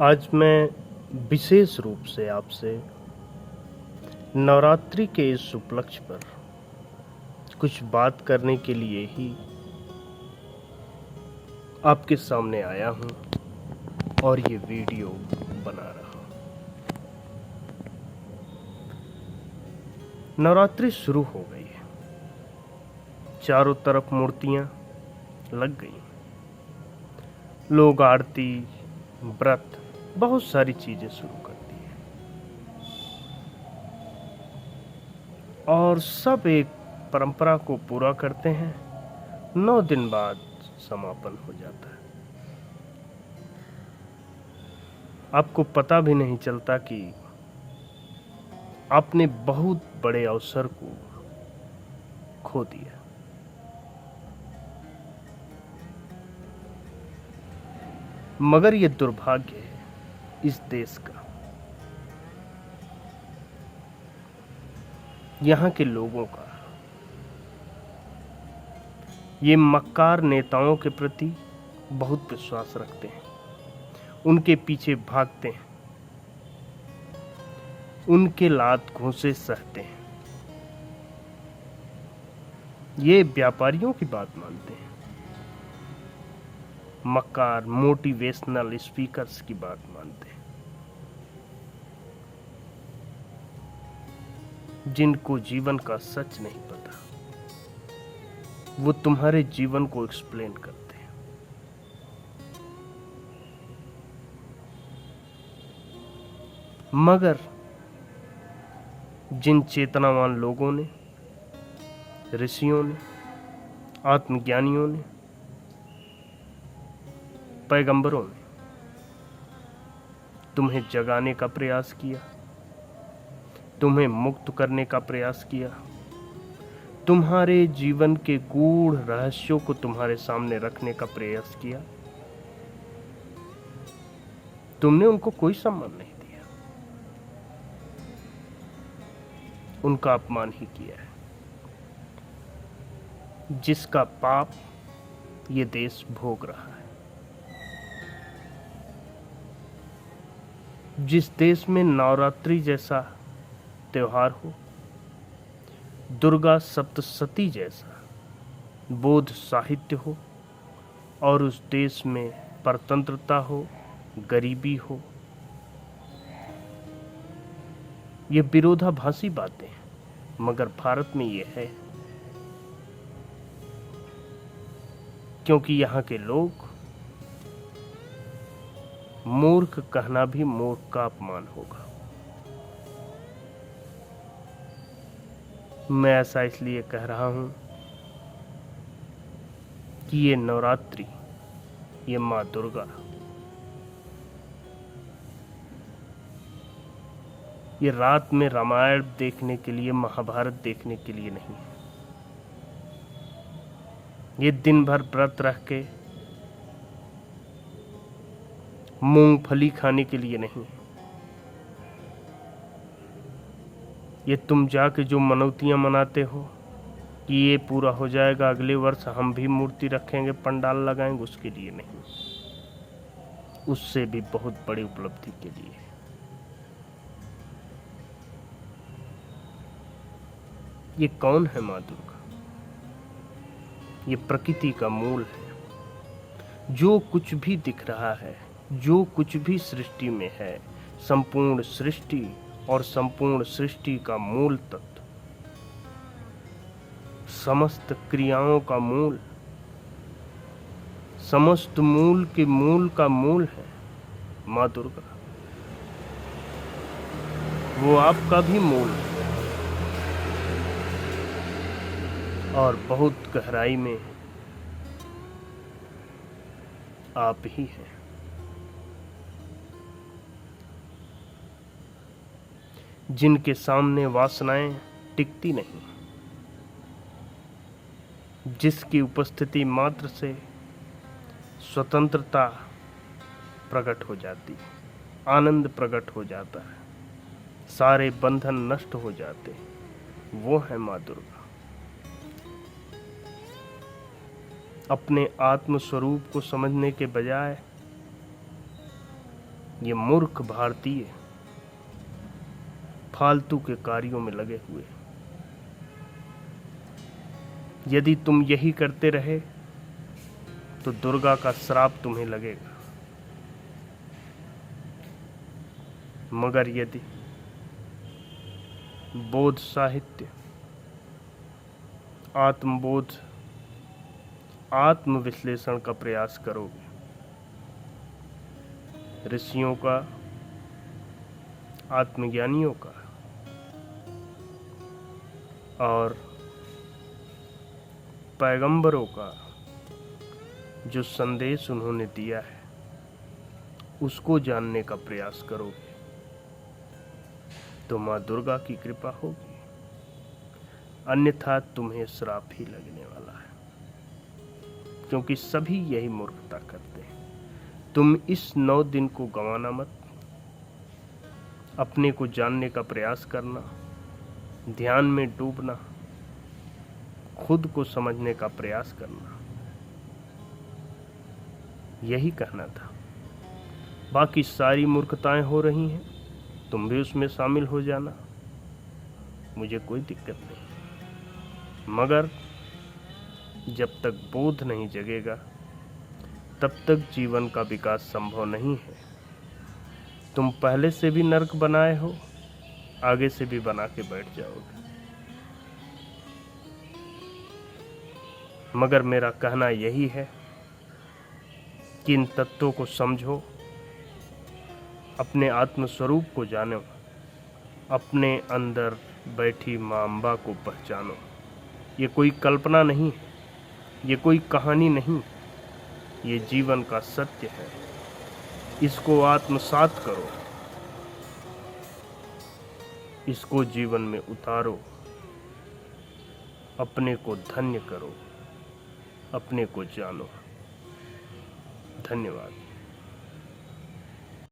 आज मैं विशेष रूप से आपसे नवरात्रि के इस उपलक्ष्य पर कुछ बात करने के लिए ही आपके सामने आया हूं और ये वीडियो बना रहा हूं। नवरात्रि शुरू हो गई है, चारों तरफ मूर्तियां लग गई, लोग आरती, व्रत, बहुत सारी चीजें शुरू कर दी हैं और सब एक परंपरा को पूरा करते हैं। 9 दिन बाद समापन हो जाता है। आपको पता भी नहीं चलता कि आपने बहुत बड़े अवसर को खो दिया। मगर यह दुर्भाग्य है इस देश का, यहाँ के लोगों का। ये मक्कार नेताओं के प्रति बहुत विश्वास रखते हैं, उनके पीछे भागते हैं, उनके लात घूंसे सहते हैं। ये व्यापारियों की बात मानते हैं, मक्कार मोटिवेशनल स्पीकर्स की बात मानते हैं, जिनको जीवन का सच नहीं पता। वो तुम्हारे जीवन को एक्सप्लेन करते हैं। मगर जिन चेतनावान लोगों ने, ऋषियों ने, आत्मज्ञानियों ने, पैगंबरों ने तुम्हें जगाने का प्रयास किया, तुम्हें मुक्त करने का प्रयास किया, तुम्हारे जीवन के गूढ़ रहस्यों को तुम्हारे सामने रखने का प्रयास किया, तुमने उनको कोई सम्मान नहीं दिया, उनका अपमान ही किया है। जिसका पाप ये देश भोग रहा है। जिस देश में नवरात्रि जैसा त्योहार हो, दुर्गा सप्तशती जैसा बोध साहित्य हो, और उस देश में परतंत्रता हो, गरीबी हो, ये विरोधाभासी बातें हैं। मगर भारत में ये है, क्योंकि यहाँ के लोग, मूर्ख कहना भी मूर्ख का अपमान होगा। मैं ऐसा इसलिए कह रहा हूं कि ये नवरात्रि, ये माँ दुर्गा, ये रात में रामायण देखने के लिए, महाभारत देखने के लिए नहीं है। ये दिन भर व्रत रख के मूंगफली खाने के लिए नहीं है। ये तुम जाके जो मनौतियां मनाते हो कि ये पूरा हो जाएगा, अगले वर्ष हम भी मूर्ति रखेंगे, पंडाल लगाएंगे, उसके लिए नहीं, उससे भी बहुत बड़ी उपलब्धि के लिए। ये कौन है माँ दुर्गा? ये प्रकृति का मूल है। जो कुछ भी दिख रहा है, जो कुछ भी सृष्टि में है, संपूर्ण सृष्टि और संपूर्ण सृष्टि का मूल तत्व, समस्त क्रियाओं का मूल, समस्त मूल के मूल का मूल है माँ दुर्गा। वो आपका भी मूल है और बहुत गहराई में आप ही हैं। जिनके सामने वासनाएं टिकती नहीं, जिसकी उपस्थिति मात्र से स्वतंत्रता प्रकट हो जाती है, आनंद प्रकट हो जाता है, सारे बंधन नष्ट हो जाते, वो है माँ दुर्गा। अपने आत्म स्वरूप को समझने के बजाय ये मूर्ख भारतीय फालतू के कार्यों में लगे हुए। यदि तुम यही करते रहे तो दुर्गा का श्राप तुम्हें लगेगा। मगर यदि बोध साहित्य, आत्मबोध, आत्मविश्लेषण का प्रयास करोगे, ऋषियों का, आत्मज्ञानियों का और पैगंबरों का जो संदेश उन्होंने दिया है उसको जानने का प्रयास करोगे तो माँ दुर्गा की कृपा होगी, अन्यथा तुम्हें श्राप ही लगने वाला है। क्योंकि सभी यही मूर्खता करते हैं। तुम इस 9 दिन को गंवाना मत। अपने को जानने का प्रयास करना, ध्यान में डूबना, खुद को समझने का प्रयास करना, यही कहना था। बाकी सारी मूर्खताएं हो रही हैं, तुम भी उसमें शामिल हो जाना, मुझे कोई दिक्कत नहीं। मगर जब तक बोध नहीं जगेगा तब तक जीवन का विकास संभव नहीं है। तुम पहले से भी नर्क बनाए हो, आगे से भी बना के बैठ जाओगे। मगर मेरा कहना यही है कि इन तत्वों को समझो, अपने आत्म स्वरूप को जानो, अपने अंदर बैठी मां अम्बा को पहचानो। ये कोई कल्पना नहीं है, ये कोई कहानी नहीं, ये जीवन का सत्य है। इसको आत्मसात करो, इसको जीवन में उतारो, अपने को धन्य करो, अपने को जानो। धन्यवाद।